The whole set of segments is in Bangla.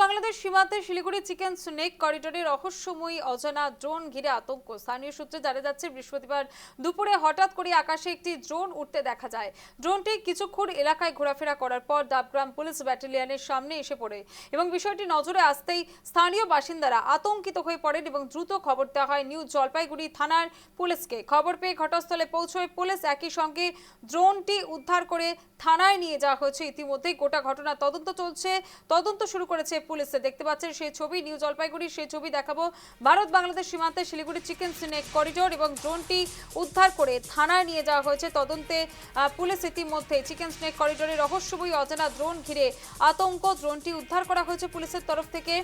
বাংলাদেশ সীমান্তে শিলিগুড়ি চিকেন স্নেক করিডোরে রহস্যময়ী অজানা ড্রোন ঘিরে আতঙ্ক। স্থানীয় সূত্রে জানা যাচ্ছে বৃহস্পতিবার দুপুরে হঠাৎ করে আকাশে একটি ড্রোন উঠতে দেখা যায়। ড্রোনটি কিছুক্ষণ এলাকায় ঘোরাফেরা করার পর ডাবগ্রাম পুলিশ ব্যাটালিয়নের সামনে এসে পড়ে এবং বিষয়টি নজরে আসতেই স্থানীয় বাসিন্দারা আতঙ্কিত হয়ে পড়েন এবং দ্রুত খবর দেওয়া হয় নিউ জলপাইগুড়ি থানার পুলিশকে। খবর পেয়ে ঘটনাস্থলে পৌঁছয় পুলিশ। একই সঙ্গে ড্রোনটি উদ্ধার করে থানায় নিয়ে যাওয়া হয়েছে। ইতিমধ্যেই গোটা ঘটনা তদন্ত চলছে, তদন্ত শুরু করেছে পুলিশ। দেখতে পাচ্ছেন সেই ছবি, নিউ জলপাইগুড়ি সেই ছবি দেখাবো। ভারত বাংলাদেশ সীমান্তে শিলিগুড়ি চিকেন স্নেক করিডোর এবং ড্রোনটি উদ্ধার করে থানায় নিয়ে যাওয়া হয়েছে। তদন্তে পুলিশ ইতিমধ্যে চিকেন স্নেক করিডোরে রহস্যময়ী অজানা ড্রোন ঘিরে আতঙ্ক। ড্রোনটি উদ্ধার করা হয়েছে পুলিশের তরফ থেকে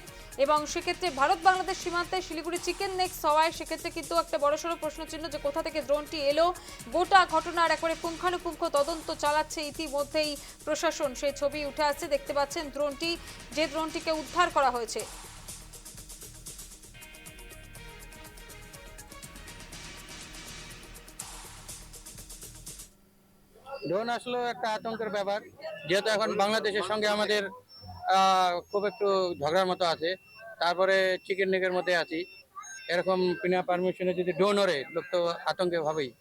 এবং সেক্ষেত্রে ভারত বাংলাদেশ সীমান্তে শিলিগুড়ি চিকেন নেক্স হওয়ায় সেক্ষেত্রে কিন্তু একটা বড়সড় প্রশ্নচিহ্ন যে কোথা থেকে ড্রোনটি এলো। গোটা ঘটনার একবারে পুঙ্খানুপুঙ্খ তদন্ত চালাচ্ছে ইতিমধ্যেই প্রশাসন। সেই ছবি উঠে আসছে, দেখতে পাচ্ছেন ড্রোনটি, যে ড্রোনটিকে উদ্ধার করা হয়েছে। ড্রোন আসলে একটা আতঙ্কের ব্যাপার, যেহেতু এখন বাংলাদেশের সঙ্গে আমাদের খুব একটু ঝগড়ার মতো আছে। তারপরে চিকেন নেকের মধ্যে আছি, এরকম বিনা পারমিশনে যদি ড্রোন ওড়ে লোক তো আতঙ্কে ভাবেই।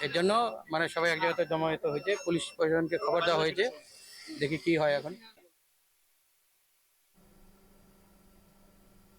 এর জন্য মানে সবাই এক জায়গাতে জমায়েত হয়েছে, পুলিশ প্রশাসনকে খবর দেওয়া হয়েছে, দেখি কি হয় এখন।